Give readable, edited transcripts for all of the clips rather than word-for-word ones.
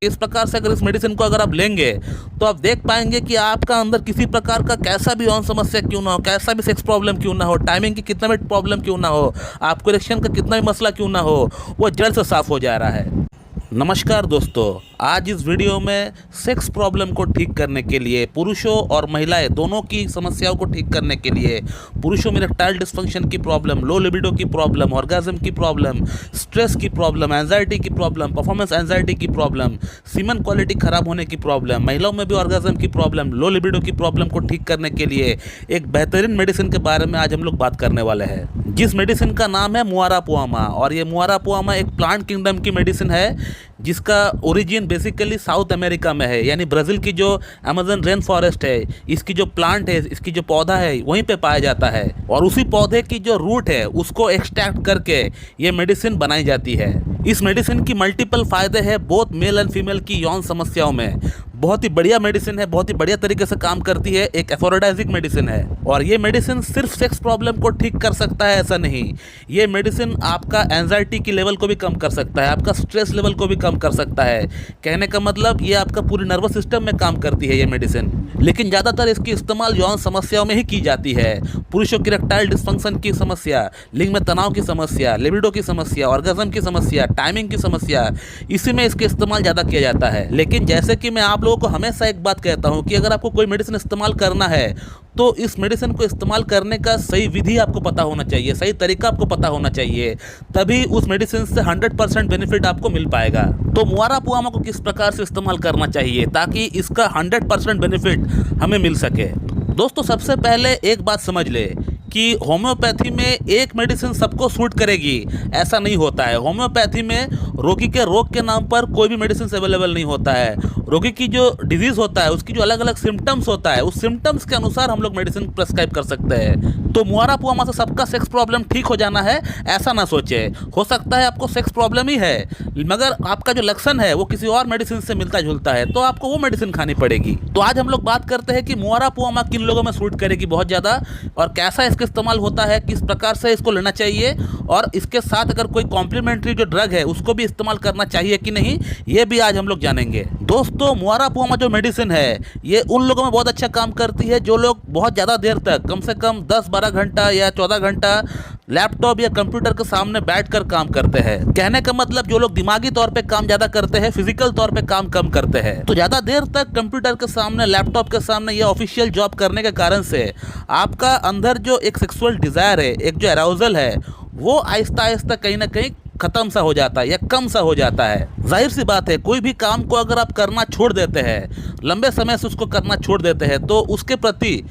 इस प्रकार से अगर इस मेडिसिन को अगर आप लेंगे तो आप देख पाएंगे कि आपका अंदर किसी प्रकार का कैसा भी यौन समस्या क्यों ना हो, कैसा भी सेक्स प्रॉब्लम क्यों ना हो, टाइमिंग की कितना भी प्रॉब्लम क्यों ना हो, आपको इरेक्शन का कितना भी मसला क्यों ना हो, वो जड़ से साफ हो जा रहा है। नमस्कार दोस्तों, आज इस वीडियो में सेक्स प्रॉब्लम को ठीक करने के लिए, पुरुषों और महिलाएं दोनों की समस्याओं को ठीक करने के लिए, पुरुषों में इरेक्टाइल डिस्फंक्शन की प्रॉब्लम, लो लिबिडो की प्रॉब्लम, ऑर्गेज्म की प्रॉब्लम, स्ट्रेस की प्रॉब्लम, एंजाइटी की प्रॉब्लम, परफॉर्मेंस एंजाइटी की प्रॉब्लम, सीमन क्वालिटी खराब होने की प्रॉब्लम, महिलाओं में भी ऑर्गेज्म की प्रॉब्लम, लो लिबिडो की प्रॉब्लम को ठीक करने के लिए एक बेहतरीन मेडिसिन के बारे में आज हम लोग बात करने वाले हैं, जिस मेडिसिन का नाम है मुआरापुआमा। और ये मुआरापुआमा एक प्लांट किंगडम की मेडिसिन है जिसका ओरिजिन बेसिकली साउथ अमेरिका में है, यानी ब्राज़ील की जो अमेज़न रेन फॉरेस्ट है, इसकी जो प्लांट है, इसकी जो पौधा है, वहीं पे पाया जाता है। और उसी पौधे की जो रूट है उसको एक्सट्रैक्ट करके ये मेडिसिन बनाई जाती है। इस मेडिसिन की मल्टीपल फ़ायदे हैं बोथ मेल एंड फीमेल की यौन समस्याओं में। बहुत ही बढ़िया मेडिसिन है, बहुत ही बढ़िया तरीके से काम करती है, एक एफोरोडाइजिक मेडिसिन है। और ये मेडिसिन सिर्फ सेक्स प्रॉब्लम को ठीक कर सकता है ऐसा नहीं, ये मेडिसिन आपका एंजाइटी की लेवल को भी कम कर सकता है, आपका स्ट्रेस लेवल को भी कम कर सकता है। कहने का मतलब ये आपका पूरे नर्वस सिस्टम में काम करती है ये मेडिसिन। लेकिन ज़्यादातर इसकी इस्तेमाल यौन समस्याओं में ही की जाती है। पुरुषों की इरेक्टाइल डिस्फंक्शन की समस्या, लिंग में तनाव की समस्या, लिबिडो की समस्या, ऑर्गेज्म की समस्या, टाइमिंग की समस्या, इसी में इसका इस्तेमाल ज़्यादा किया जाता है। लेकिन जैसे कि मैं आप लोगों को हमेशा एक बात कहता हूं कि अगर आपको कोई मेडिसिन इस्तेमाल करना है तो इस मेडिसिन को इस्तेमाल करने का सही विधि आपको पता होना चाहिए, सही तरीका आपको पता होना चाहिए, तभी उस मेडिसिन से 100% बेनिफिट आपको मिल पाएगा। तो मुआरापुआमा को किस प्रकार से इस्तेमाल करना चाहिए ताकि इसका 100% बेनिफिट हमें मिल सके। दोस्तों, सबसे पहले एक बात समझ ले कि होम्योपैथी में एक मेडिसिन सबको सूट करेगी ऐसा नहीं होता है। होम्योपैथी में रोगी के रोग के नाम पर कोई भी मेडिसिन अवेलेबल नहीं होता है। रोगी की जो डिजीज़ होता है उसकी जो अलग अलग सिम्टम्स होता है, उस सिम्टम्स के अनुसार हम लोग मेडिसिन प्रेस्क्राइब कर सकते हैं। तो मुआरापुआमा से सबका सेक्स प्रॉब्लम ठीक हो जाना है ऐसा ना सोचे। हो सकता है आपको सेक्स प्रॉब्लम ही है मगर आपका जो लक्षण है वो किसी और मेडिसिन से मिलता जुलता है, तो आपको वो मेडिसिन खानी पड़ेगी। तो आज हम लोग बात करते हैं कि मुआरापुआमा किन लोगों में सूट करेगी बहुत ज़्यादा, और कैसा इसका इस्तेमाल होता है, किस प्रकार से इसको लेना चाहिए, और इसके साथ अगर कोई कॉम्प्लीमेंट्री जो ड्रग है उसको भी इस्तेमाल करना चाहिए कि नहीं, ये भी आज हम लोग जानेंगे। दोस्तों, मुआरापुआमा जो मेडिसिन है ये उन लोगों में बहुत अच्छा काम करती है जो लोग बहुत ज़्यादा देर तक, कम से कम 10-12 घंटा या 14 घंटा लैपटॉप या कंप्यूटर के सामने बैठकर काम करते हैं। कहने का मतलब जो लोग दिमागी तौर पे काम ज़्यादा करते हैं, फिजिकल तौर पे काम कम करते हैं। तो ज़्यादा देर तक कंप्यूटर के सामने, लैपटॉप के सामने या ऑफिशियल जॉब करने के कारण से आपका अंदर जो एक सेक्सुअल डिज़ायर है, एक जो अराउजल है, वो आहिस्ता आहिस्ता कहीं ना कहीं खत्म सा हो जाता है या कम सा हो जाता है। जाहिर सी बात है, कोई भी काम को अगर आप करना छोड़ देते हैं, लंबे समय से उसको करना छोड़ देते हैं, तो उसके प्रति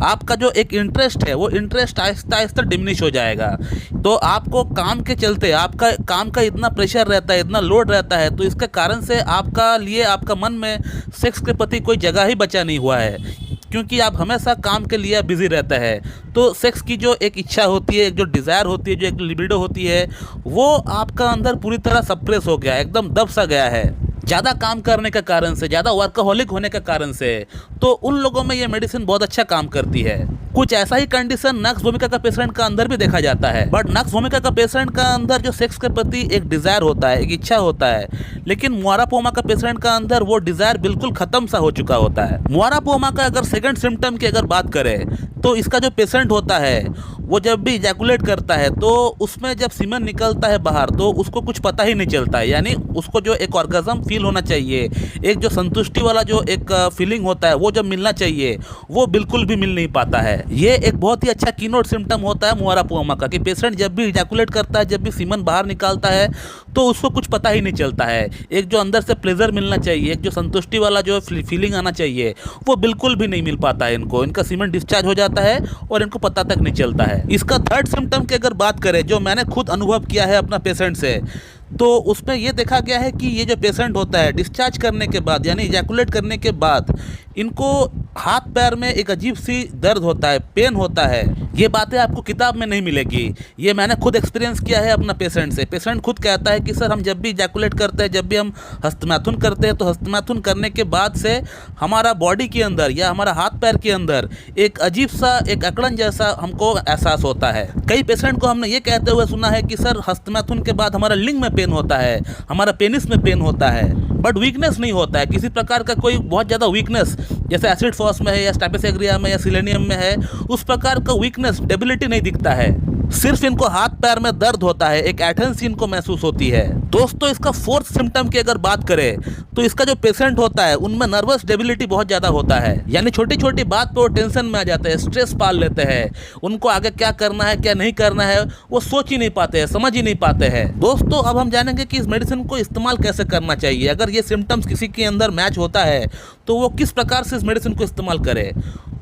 आपका जो एक इंटरेस्ट है वो इंटरेस्ट आहिस्ता आहिस्ता डिमिनिश हो जाएगा। तो आपको काम के चलते, आपका काम का इतना प्रेशर रहता है, इतना लोड रहता है, तो इसके कारण से आपका लिए, आपका मन में सेक्स के प्रति कोई जगह ही बचा नहीं हुआ है, क्योंकि आप हमेशा काम के लिए बिजी रहते हैं। तो सेक्स की जो एक इच्छा होती है, एक जो डिज़ायर होती है, जो एक लिबिडो होती है, वो आपका अंदर पूरी तरह सप्रेस हो गया है, एकदम दब सा गया है ज़्यादा काम करने के कारण से, ज़्यादा वर्कहोलिक होने के कारण से। तो उन लोगों में ये मेडिसिन बहुत अच्छा काम करती है। कुछ ऐसा ही कंडीशन नक्स भूमिका का पेशेंट का अंदर भी देखा जाता है, बट नक्स भूमिका का पेशेंट का अंदर जो सेक्स के प्रति एक डिज़ायर होता है, एक इच्छा होता है, लेकिन मुआरापुआमा का पेशेंट का अंदर वो डिज़ायर बिल्कुल ख़त्म सा हो चुका होता है। मुआरापुआमा का अगर सेकंड सिम्टम की अगर बात करें तो इसका जो पेशेंट होता है वो जब भी इजैकुलेट करता है तो उसमें जब सीमन निकलता है बाहर तो उसको कुछ पता ही नहीं चलता है, यानी उसको जो एक ऑर्गेज्म फील होना चाहिए, एक जो संतुष्टि वाला जो एक फीलिंग होता है वो जब मिलना चाहिए वो बिल्कुल भी मिल नहीं पाता है। ये एक बहुत ही अच्छा कीनोट सिम्टम होता है मुआरापुआमा का कि पेशेंट जब भी इजैकुलेट करता है, जब भी सीमन बाहर निकालता है तो उसको कुछ पता ही नहीं चलता है। एक जो अंदर से प्लेजर मिलना चाहिए, एक जो संतुष्टि वाला जो फीलिंग आना चाहिए, वो बिल्कुल भी नहीं मिल पाता है इनको। इनका सीमन डिस्चार्ज हो जाता है और इनको पता तक नहीं चलता है। इसका थर्ड सिम्टम की अगर बात करें, जो मैंने खुद अनुभव किया है अपना पेशेंट से, तो उसमें ये देखा गया है कि ये जो पेशेंट होता है डिस्चार्ज करने के बाद, यानी इजैकुलेट करने के बाद, इनको हाथ पैर में एक अजीब सी दर्द होता है, पेन होता है। ये बातें आपको किताब में नहीं मिलेगी, ये मैंने खुद एक्सपीरियंस किया है अपना पेशेंट से। पेशेंट खुद कहता है कि सर हम जब भी इजैकुलेट करते हैं, जब भी हम हस्तमैथुन करते हैं, तो हस्तमैथुन करने के बाद से हमारा बॉडी के अंदर या हमारा हाथ पैर के अंदर एक अजीब सा, एक अकड़न जैसा हमको एहसास होता है। कई पेशेंट को हमने ये कहते हुए सुना है कि सर हस्तमैथुन के बाद हमारा लिंग में पेन होता है, हमारा पेनिस में पेन होता है। बट वीकनेस नहीं होता है, किसी प्रकार का कोई बहुत ज़्यादा वीकनेस जैसे एसिड फॉस में है या स्टाइपेस एग्रिया में या सिलेनियम में है, उस प्रकार का वीकनेस डेबिलिटी नहीं दिखता है। सिर्फ इनको हाथ पैर में दर्द होता है, एक एटन्सी इनको महसूस होती है। दोस्तों इसका फोर्थ सिम्टम की अगर बात करें तो इसका जो पेशेंट होता है उनमें नर्वस डेबिलिटी बहुत ज़्यादा होता है, यानी छोटी छोटी बात पे वो टेंशन में आ जाते हैं, स्ट्रेस पाल लेते हैं, उनको आगे क्या करना है क्या नहीं करना है वो सोच ही नहीं पाते हैं, समझ ही नहीं पाते हैं। दोस्तों अब हम जानेंगे कि इस मेडिसिन को इस्तेमाल कैसे करना चाहिए। अगर ये सिम्टम्स किसी के अंदर मैच होता है तो वो किस प्रकार से इस मेडिसिन को इस्तेमाल करे।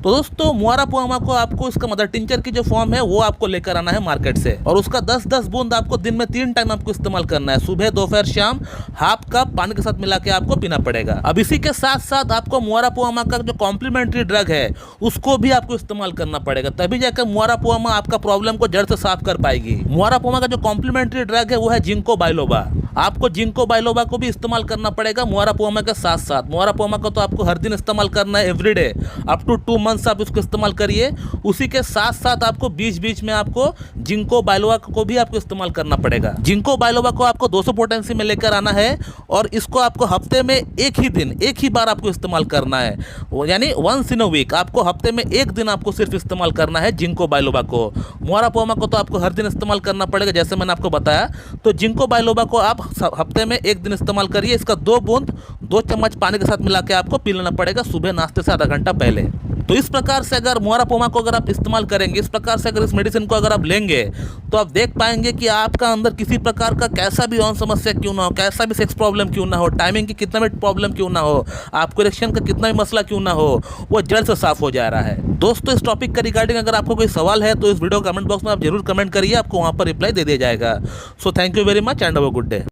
तो दोस्तों मुआरापुआमा को आपको इसका मदर टिंचर की जो फॉर्म है वो आपको लेकर आना है मार्केट से, और उसका 10-10 बूंद आपको दिन में 3 टाइम आपको इस्तेमाल करना है, सुबह दोपहर शाम, हाफ कप पानी के साथ मिला के आपको पीना पड़ेगा। अब इसी के साथ साथ आपको मुआरापुआमा का जो कॉम्प्लीमेंट्री ड्रग है उसको भी आपको इस्तेमाल करना पड़ेगा, तभी जाकर मुआरापुआमा आपका प्रॉब्लम को जड़ से साफ कर पाएगी। मुआरापुआमा का जो कॉम्प्लीमेंट्री ड्रग है वो है जिंको बाइलोबा। आपको जिंको बाइलोबा को भी इस्तेमाल करना पड़ेगा मुआरापुआमा के साथ साथ। मुआरापुआमा को तो आपको हर दिन इस्तेमाल करना है, एवरीडे अप टू 2 मंथ्स आप इसको इस्तेमाल करिए। उसी के साथ साथ आपको बीच बीच में आपको जिंको बाइलोबा को भी आपको इस्तेमाल करना पड़ेगा। जिंको बाइलोबा को आपको 200 पोटेंसी में लेकर आना है और इसको आपको हफ्ते में एक ही बार आपको इस्तेमाल करना है, यानी वंस इन अ वीक। आपको हफ्ते में एक दिन आपको सिर्फ इस्तेमाल करना है जिंको बाइलोबा को। मुआरापुआमा को तो आपको हर दिन इस्तेमाल करना पड़ेगा जैसे मैंने आपको बताया। तो जिंको बाइलोबा को आप हफ्ते में एक दिन इस्तेमाल करिए। इसका 2 बूंद 2 चम्मच पानी के साथ मिला के आपको पी लेना पड़ेगा सुबह नाश्ते से आधा घंटा पहले। तो इस प्रकार से अगर मुआरापुआमा को अगर आप इस्तेमाल करेंगे, इस प्रकार से अगर इस मेडिसिन को अगर आप लेंगे तो आप देख पाएंगे कि आपका अंदर किसी प्रकार का कैसा भी और समस्या क्यों ना हो, कैसा भी सेक्स प्रॉब्लम क्यों ना हो, टाइमिंग की कितना भी प्रॉब्लम क्यों ना हो, आपको इरेक्शन का कितना भी मसला क्यों ना हो, वो जड़ से साफ हो जा रहा है। दोस्तों इस टॉपिक का रिगार्डिंग अगर आपको कोई सवाल है तो इस वीडियो कमेंट बॉक्स में आप जरूर कमेंट करिए, आपको वहाँ पर रिप्लाई दे दिया जाएगा। So thank you very much and have a good day.